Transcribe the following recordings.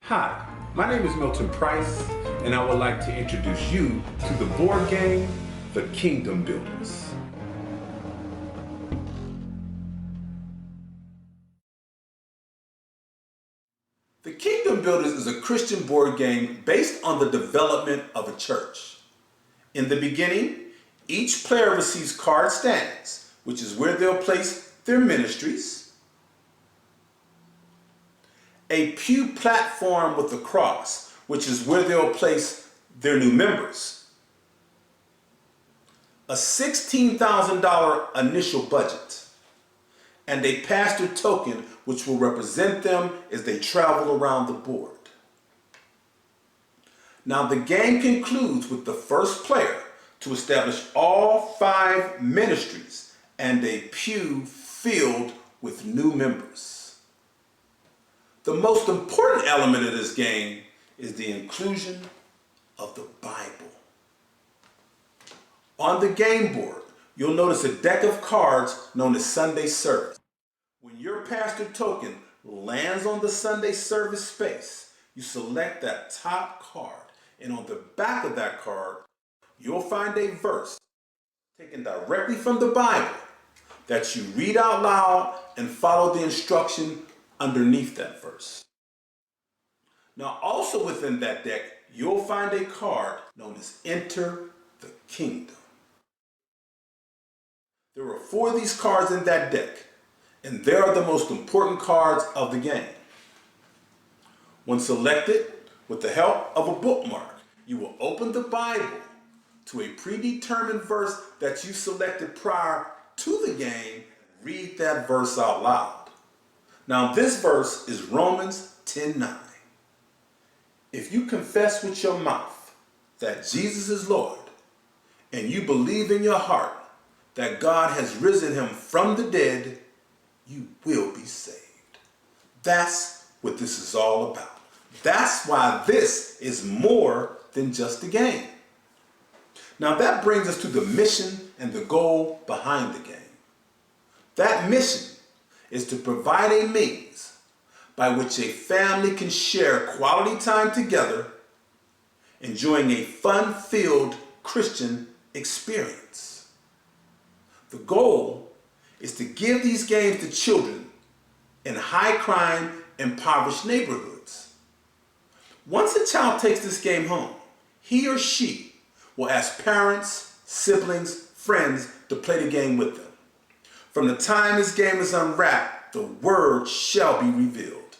Hi, my name is Milton Price, and I would like to introduce you to the board game, The Kingdom Builders. The Kingdom Builders is a Christian board game based on the development of a church. In the beginning, each player receives card stands, which is where they'll place their ministries, a pew platform with a cross, which is where they'll place their new members, a $16,000 initial budget, and a pastor token which will represent them as they travel around the board. Now the game concludes with the first player to establish all 5 ministries and a pew filled with new members. The most important element of this game is the inclusion of the Bible. On the game board, you'll notice a deck of cards known as Sunday Service. When your pastor token lands on the Sunday Service space, you select that top card, and on the back of that card, you'll find a verse taken directly from the Bible that you read out loud and follow the instruction underneath that verse. Now, also within that deck, you'll find a card known as Enter the Kingdom. There are 4 of these cards in that deck, and they are the most important cards of the game. When selected, with the help of a bookmark, you will open the Bible to a predetermined verse that you selected prior to the game. Read that verse out loud. Now this verse is Romans 10:9. If you confess with your mouth that Jesus is Lord, and you believe in your heart that God has risen him from the dead, you will be saved. That's what this is all about. That's why this is more than just a game. Now that brings us to the mission and the goal behind the game. That mission is to provide a means by which a family can share quality time together, enjoying a fun-filled Christian experience. The goal is to give these games to children in high-crime, impoverished neighborhoods. Once a child takes this game home, he or she will ask parents, siblings, friends to play the game with them. From the time this game is unwrapped, the word shall be revealed.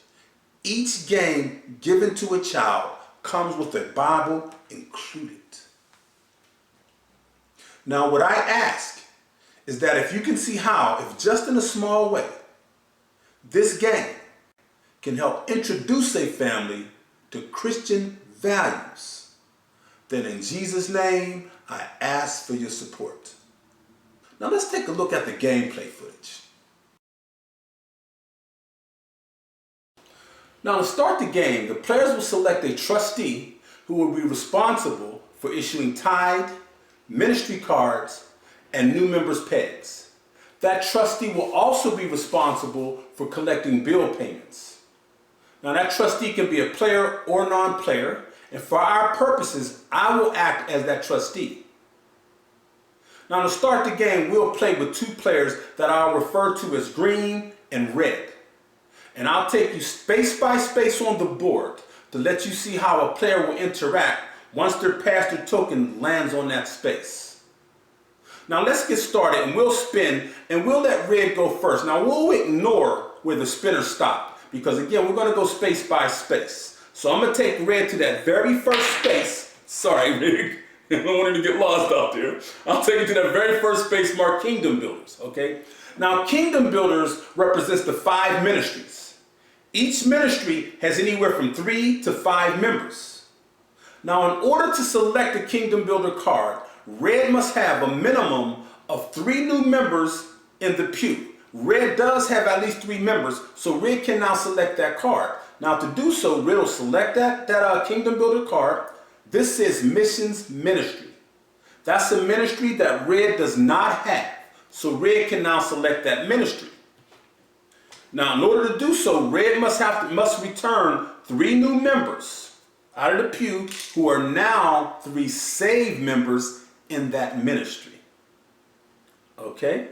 Each game given to a child comes with a Bible included. Now what I ask is that if you can see how, if just in a small way, this game can help introduce a family to Christian values, then in Jesus' name, I ask for your support. Now let's take a look at the gameplay footage. Now to start the game, the players will select a trustee who will be responsible for issuing tithe, ministry cards, and new members' pegs. That trustee will also be responsible for collecting bill payments. Now that trustee can be a player or non-player, and for our purposes, I will act as that trustee. Now to start the game, we'll play with 2 players that I'll refer to as green and red. And I'll take you space by space on the board to let you see how a player will interact once their pastor token lands on that space. Now let's get started, and we'll spin, and we'll let red go first. Now we'll ignore where the spinner stopped, because again, we're going to go space by space. So I'm going to take red to that very first space. Sorry, Rick. I don't want him to get lost out there. I'll take you to that very first space marked Kingdom Builders, okay? Now, Kingdom Builders represents the 5 ministries. Each ministry has anywhere from 3 to 5 members. Now, in order to select a Kingdom Builder card, red must have a minimum of 3 new members in the pew. Red does have at least 3 members, so red can now select that card. Now to do so, red will select that Kingdom Builder card. This says Missions Ministry. That's a ministry that red does not have, so red can now select that ministry. Now in order to do so, red must return 3 new members out of the pew who are now 3 saved members in that ministry. Okay?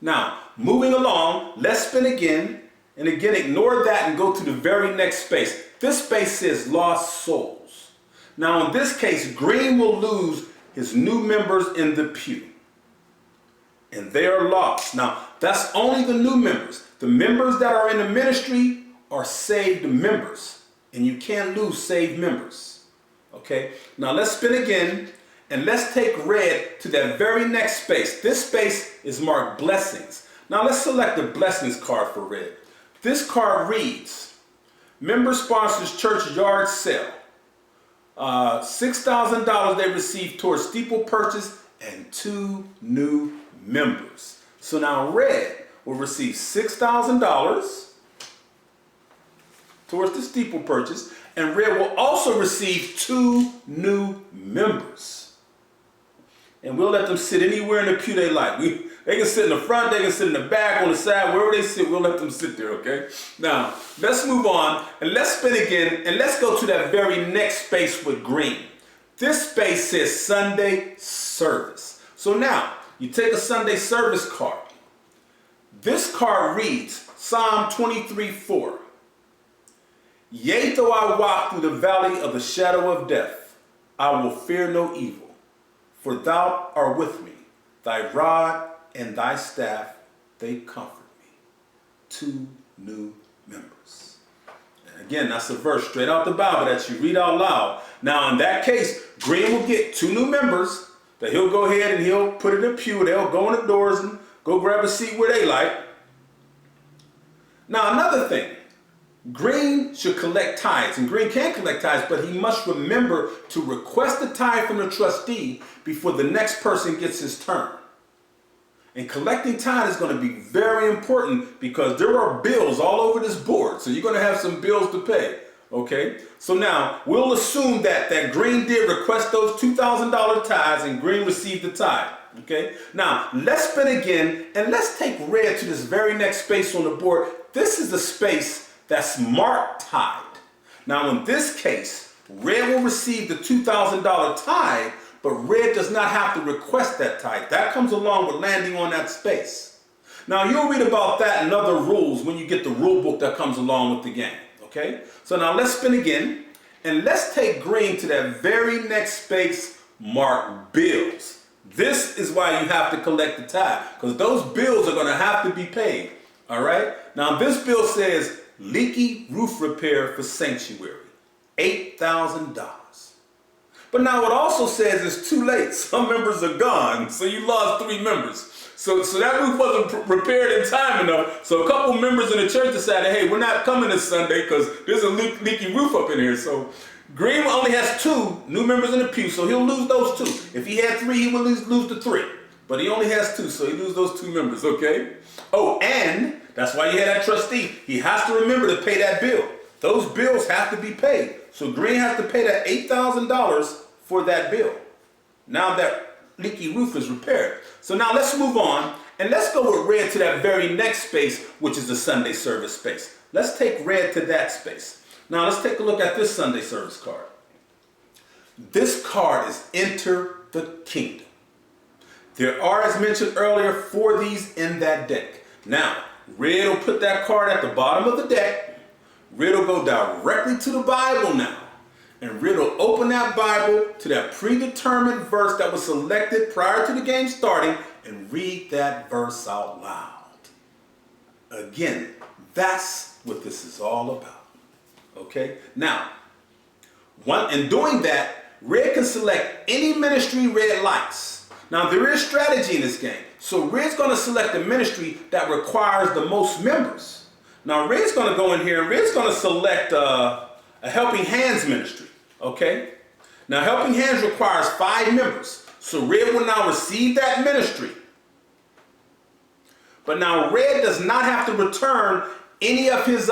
Now, moving along, let's spin again. And again, ignore that and go to the very next space. This space says lost souls. Now, in this case, green will lose his new members in the pew. And they are lost. Now, that's only the new members. The members that are in the ministry are saved members. And you can't lose saved members. Okay? Now, let's spin again. And let's take red to that very next space. This space is marked blessings. Now, let's select the blessings card for red. This card reads, member sponsors church yard sale. $6,000 they received towards steeple purchase and 2 new members. So now red will receive $6,000 towards the steeple purchase, and red will also receive 2 new members. And we'll let them sit anywhere in the pew they like. They can sit in the front, they can sit in the back, on the side, wherever they sit, we'll let them sit there, okay? Now, let's move on, and let's spin again, and let's go to that very next space with green. This space says Sunday service. So now, you take a Sunday service card. This card reads, Psalm 23:4. Yea, though I walk through the valley of the shadow of death, I will fear no evil, for thou art with me. Thy rod and thy staff, they comfort me. 2 new members. And again, that's a verse straight out the Bible that you read out loud. Now, in that case, green will get 2 new members that he'll go ahead and he'll put in a pew. They'll go in the doors and go grab a seat where they like. Now, another thing. Green should collect tithes, and green can collect tithes, but he must remember to request a tithe from the trustee before the next person gets his turn. And collecting tithe is going to be very important because there are bills all over this board, so you're going to have some bills to pay. Okay, so now we'll assume that green did request those $2,000 tithes and green received the tithe. Okay, now let's spin again and let's take red to this very next space on the board. This is the space that's marked tithe. Now in this case, red will receive the $2,000 tithe, but red does not have to request that tithe. That comes along with landing on that space. Now you'll read about that and other rules when you get the rule book that comes along with the game. Okay, so now let's spin again and let's take green to that very next space marked bills. This is why you have to collect the tithe, because those bills are going to have to be paid. All right, now this bill says leaky roof repair for sanctuary, $8,000. But now it also says it's too late. Some members are gone, so you lost 3 members. So that roof wasn't repaired in time enough. So a couple members in the church decided, hey, we're not coming this Sunday because there's a leaky roof up in here. So green only has 2 new members in the pew, so he'll lose those 2. If he had 3, he would lose the 3. But he only has 2, so he loses those 2 members, okay? Oh, and that's why you had that trustee. He has to remember to pay that bill. Those bills have to be paid. So green has to pay that $8,000 for that bill. Now that leaky roof is repaired. So now let's move on and let's go with red to that very next space, which is the Sunday service space. Let's take red to that space. Now let's take a look at this Sunday service card. This card is Enter the Kingdom. There are, as mentioned earlier, 4 of these in that deck. Now, red will put that card at the bottom of the deck. Red will go directly to the Bible now. And red will open that Bible to that predetermined verse that was selected prior to the game starting and read that verse out loud. Again, that's what this is all about. Okay? Now, in doing that, red can select any ministry red likes. Now, there is strategy in this game. So red's going to select a ministry that requires the most members. Now, red's going to go in here and red's going to select a Helping Hands ministry. Okay? Now, Helping Hands requires 5 members. So red will now receive that ministry. But now red does not have to return any of his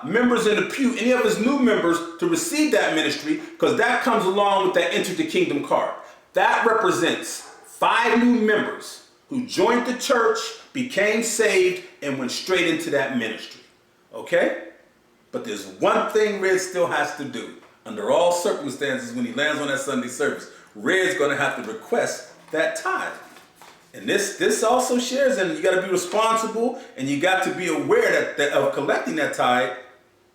members in the pew, any of his new members to receive that ministry, because that comes along with that Enter the Kingdom card. That represents 5 new members who joined the church, became saved, and went straight into that ministry. Okay? But there's one thing Red still has to do. Under all circumstances, when he lands on that Sunday service, Red's going to have to request that tithe. And this also shares in, you got to be responsible and you got to be aware of collecting that tithe,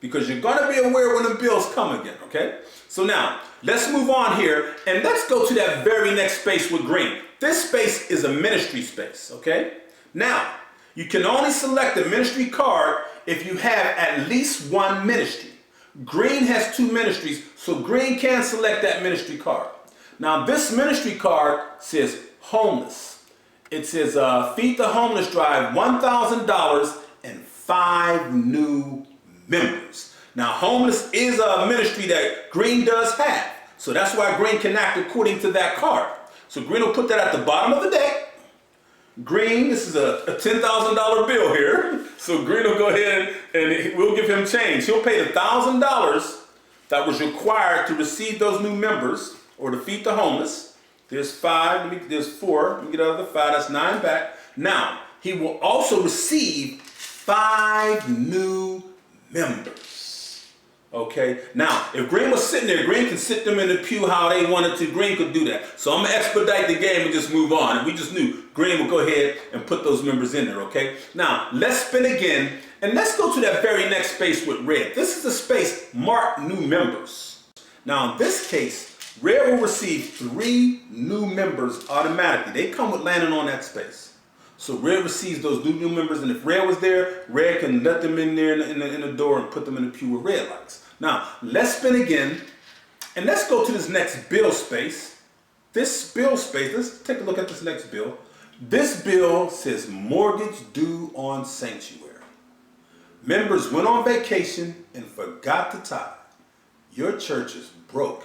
because you're going to be aware when the bills come again, okay? So now, let's move on here and let's go to that very next space with green. This space is a ministry space, okay? Now, you can only select a ministry card if you have at least one ministry. Green has 2 ministries, so green can select that ministry card. Now, this ministry card says homeless. It says Feed the Homeless Drive, $1,000 and 5 new members. Now, homeless is a ministry that green does have. So that's why green can act according to that card. So green will put that at the bottom of the deck. Green, this is a $10,000 bill here. So green will go ahead and we'll give him change. He'll pay the $1,000 that was required to receive those new members or to feed the homeless. There's 5, there's 4. Let me get out of the 5, that's 9 back. Now, he will also receive 5 new members. Okay, now if green was sitting there, green can sit them in the pew how they wanted to. Green could do that. So I'm gonna expedite the game and just move on. And we just knew green would go ahead and put those members in there. Okay, now let's spin again and let's go to that very next space with red. This is the space marked new members. Now in this case, red will receive 3 new members automatically. They come with landing on that space. So red receives those new members, and if red was there, red can let them in there in the door and put them in the pew where red likes. Now, let's spin again, and let's go to this next bill space. This bill space, let's take a look at this next bill. This bill says mortgage due on sanctuary. Members went on vacation and forgot to tithe. Your church is broke.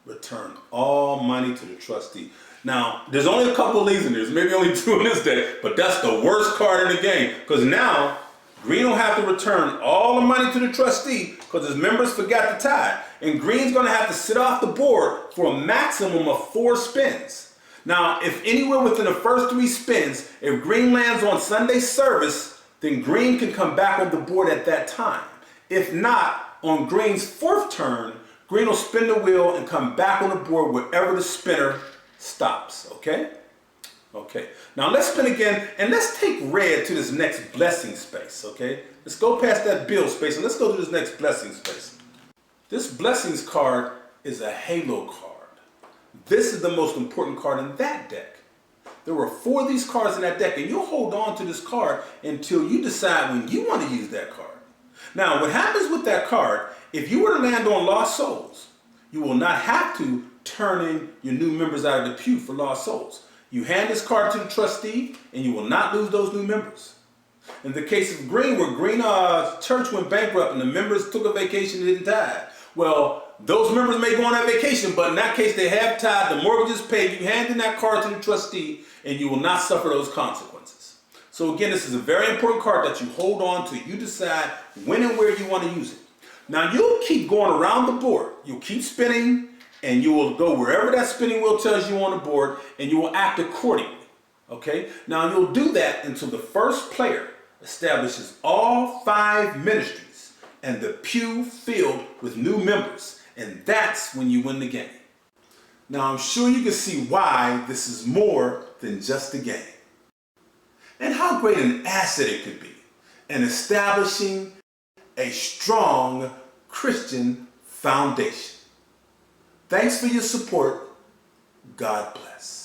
Return all money to the trustee. Now, there's only a couple of these in there. There's maybe only 2 in this deck, but that's the worst card in the game, because now green will have to return all the money to the trustee because his members forgot to tithe. And green's going to have to sit off the board for a maximum of 4 spins. Now, if anywhere within the first 3 spins, if green lands on Sunday service, then green can come back on the board at that time. If not, on green's 4th turn, green will spin the wheel and come back on the board wherever the spinner stops, okay? Okay, now let's spin again and let's take red to this next blessing space, okay? Let's go past that bill space and let's go to this next blessing space. This blessings card is a halo card. This is the most important card in that deck. There were 4 of these cards in that deck, and you'll hold on to this card until you decide when you want to use that card. Now, what happens with that card, if you were to land on lost souls, you will not have to turn in your new members out of the pew for lost souls. You hand this card to the trustee and you will not lose those new members. In the case of green, where green church went bankrupt and the members took a vacation and didn't tithe, well, those members may go on that vacation, but in that case they have tithe, the mortgage is paid, you hand in that card to the trustee and you will not suffer those consequences. So again, this is a very important card that you hold on to. You decide when and where you want to use it. Now you'll keep going around the board. You'll keep spinning, and you will go wherever that spinning wheel tells you on the board, and you will act accordingly, okay? Now, you'll do that until the first player establishes all 5 ministries and the pew filled with new members, and that's when you win the game. Now, I'm sure you can see why this is more than just a game, and how great an asset it could be in establishing a strong Christian foundation. Thanks for your support. God bless.